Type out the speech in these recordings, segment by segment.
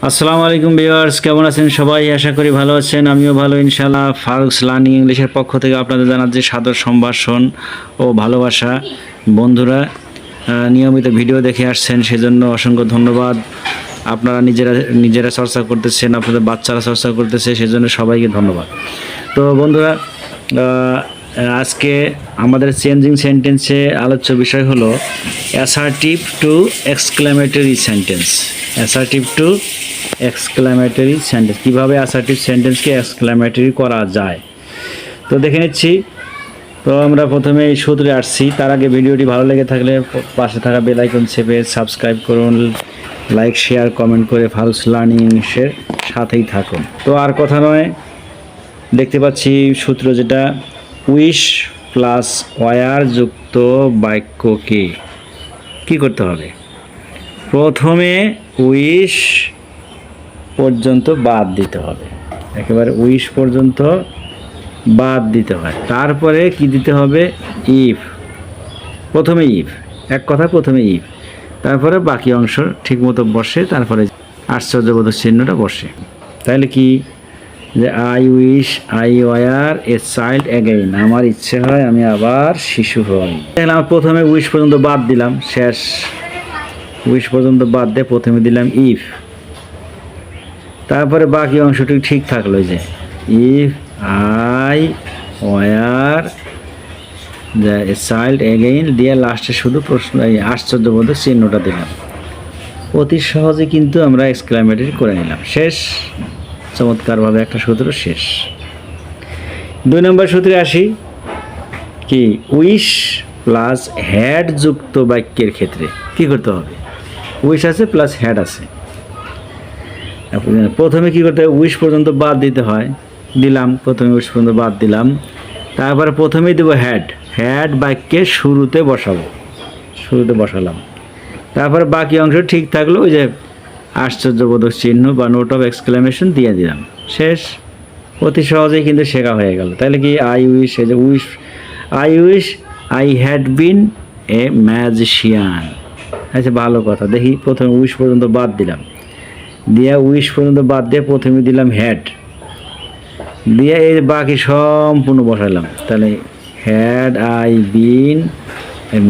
আসসালামু আলাইকুম ভিউয়ার্স, কেমন আছেন সবাই? আশা করি ভালো আছেন। আমিও ভালো ইনশাআল্লাহ। ফারুকস লার্নিং ইংলিশের পক্ষ থেকে আপনাদের জানাচ্ছি সাদর সম্ভাষণ ও ভালোবাসা। বন্ধুরা নিয়মিত ভিডিও দেখে আসছেন, সেজন্য অসংখ্য ধন্যবাদ। আপনারা নিজেরা চর্চা করতেছেন, আপনাদের বাচ্চারা চর্চা করতেছে, সেজন্য সবাইকে ধন্যবাদ। তো বন্ধুরা, আজকে আমাদের চেঞ্জিং সেন্টেন্সে আলোচ্য বিষয় হলো assertive two exclamatory sentence. Assertive two exclamatory sentence, কীভাবে অ্যাসার্টিভ সেন্টেন্সকে এক্সক্লেমেটরি করা যায় তো দেখে নিচ্ছি। তো আমরা প্রথমে এই সূত্রে আসছি। তার আগে ভিডিওটি ভালো লেগে থাকলে পাশে থাকা বেল আইকন চেপে সাবস্ক্রাইব করুন, লাইক শেয়ার কমেন্ট করে ফারুকস লার্নিং ইংলিশের সাথেই থাকুন। তো আর কথা নয়, দেখতে পাচ্ছি সূত্র যেটা উইশ প্লাস ওয়ার যুক্ত বাক্যকে কী করতে হবে? প্রথমে উইশ পর্যন্ত বাদ দিতে হবে, একেবারে উইশ পর্যন্ত বাদ দিতে হয়। তারপরে কি দিতে হবে? ইফ। প্রথমে ইফ, এক কথা প্রথমে ইফ, তারপরে বাকি অংশ ঠিকমতো বসে, তারপরে আশ্চর্যবোধক চিহ্নটা বসে। তাহলে কি যে I wish I were a child again, আমার ইচ্ছে হয় আমি আবার শিশু হই। তাহলে আমার প্রথমে উইশ পর্যন্ত বাদ দিলাম, শেষ উইশ পর্যন্ত বাদ দিয়ে প্রথমে দিলাম ইফ, তারপরে বাকি অংশটি ঠিক থাকলো, যে if I were the child again দিয়ে লাস্টে শুধু প্রশ্ন আশ্চর্যবোধক চিহ্নটা দিলাম। অতি সহজে কিন্তু আমরা এক্সক্লেমেটরি করে নিলাম। শেষ, চমৎকারভাবে একটা সূত্র শেষ। 2 নম্বর সূত্রে আসি। কি? উইশ প্লাস হ্যাড যুক্ত বাক্যের ক্ষেত্রে কি করতে হবে? উইশ আছে প্লাস হ্যাড আছে, প্রথমে কি করতে হবে? উইশ পর্যন্ত বাদ দিতে হয়, দিলাম, প্রথমে উইশ পর্যন্ত বাদ দিলাম, তারপরে প্রথমেই দেবো হ্যাড, হ্যাড বাক্যের শুরুতে বসাবো, শুরুতে বসালাম, তারপরে বাকি অংশ ঠিক থাকলো, ওই যে আশ্চর্যবোধক চিহ্ন বা নোট অফ এক্সক্লেমেশন দিয়ে দিলাম। শেষ, অতি সহজেই কিন্তু শেখা হয়ে গেল। তাহলে কি আই উইশ, এই যে wish, I wish I had been A magician. আচ্ছা, ভালো কথা। দেখি, প্রথমে উইশ পর্যন্ত বাদ দিলাম, দিয়ে উইশ পর্যন্ত বাদ দিয়ে প্রথমে দিলাম হ্যাড, দিয়ে এই বাকি সম্পূর্ণ বসালাম। তাহলে হ্যাড আই বিন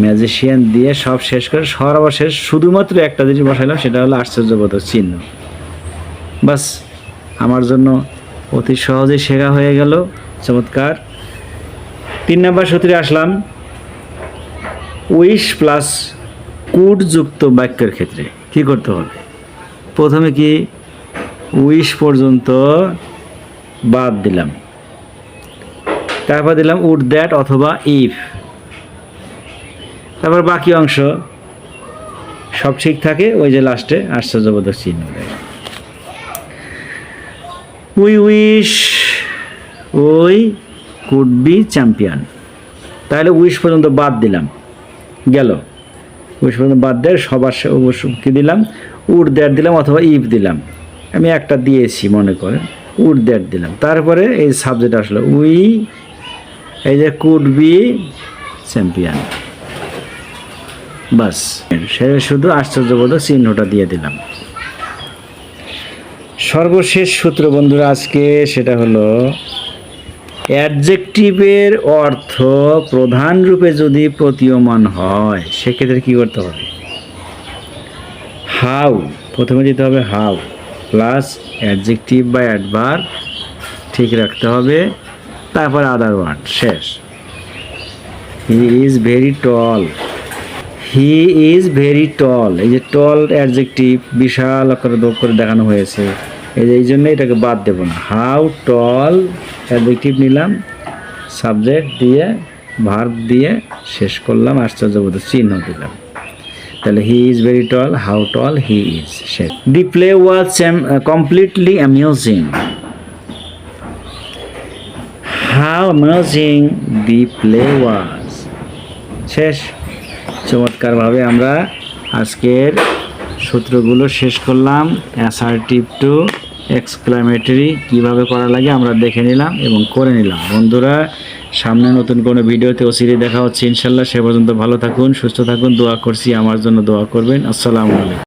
ম্যাজিশিয়ান দিয়ে সব শেষ করে সর্বশেষ শুধুমাত্র একটা জিনিস বসাইলাম, সেটা হলো আশ্চর্যবোধক চিহ্ন। বাস, আমার জন্য অতি সহজেই শেখা হয়ে গেল। চমৎকার। 3 নম্বর সূত্রে আসলাম। উইশ প্লাস কুড যুক্ত বাক্যের ক্ষেত্রে কি করতে হবে? প্রথমে কি উইশ পর্যন্ত বাদ দিলাম, তারপর দিলাম উড দ্যাট অথবা ইফ, তারপর বাকি অংশ সব ঠিক থাকে, ওই যে লাস্টে আশ্চর্যবোধক চিহ্ন। We wish we could be champion. তাহলে উইশ পর্যন্ত বাদ দিলাম, গেল, উইশ পর্যন্ত বাদ দেয় সবার কি দিলাম? উড দ্যাট দিলাম অথবা ইফ দিলাম। আমি একটা দিয়েছি মনে করেন, উড দ্যাট দিলাম, তারপরে এই সাবজেক্ট আসলো উই, এই যে কুড বি চ্যাম্পিয়ন। বাস, সে শুধু আশ্চর্যবোধক চিহ্নটা দিয়ে দিলাম। সর্বশেষ সূত্র বন্ধুরা আজকে, সেটা হলো অ্যাডজেক্টিভের অর্থ প্রধান রূপে যদি প্রতীয়মান হয়, সেক্ষেত্রে কি করতে হবে? হাউ, প্রথমে দিতে হবে হাউ প্লাস অ্যাডজেক্টিভ বা অ্যাডভার্ব ঠিক রাখতে হবে, তারপর আদার ওয়ার্ড। শেষ। হি is very ton, he is very টল, এই যে টল অ্যাডজেক্টিভ বিশাল আকারে দোষ করে দেখানো হয়েছে, এই জন্য এটাকে বাদ দেবো না। হাউ টল অ্যাডজেক্টিভ নিলাম, সাবজেক্ট দিয়ে ভার্ব দিয়ে শেষ করলাম, আশ্চর্যবোধক চিহ্ন দিলাম। তাহলে he is very tall, how tall he is. শেষ। The play was completely amusing, how amusing the play was. শেষ। চমৎকারভাবে আমরা আজকের সূত্রগুলো শেষ করলাম। অ্যাসার্টিভ টু এক্সক্লেমেটরি কীভাবে করা লাগে আমরা দেখে নিলাম এবং করে নিলাম। বন্ধুরা, সামনে নতুন কোনো ভিডিওতে অচিরেই দেখা হচ্ছে ইনশাল্লাহ। সে পর্যন্ত ভালো থাকুন, সুস্থ থাকুন, দোয়া করছি, আমার জন্য দোয়া করবেন। আসসালামু আলাইকুম।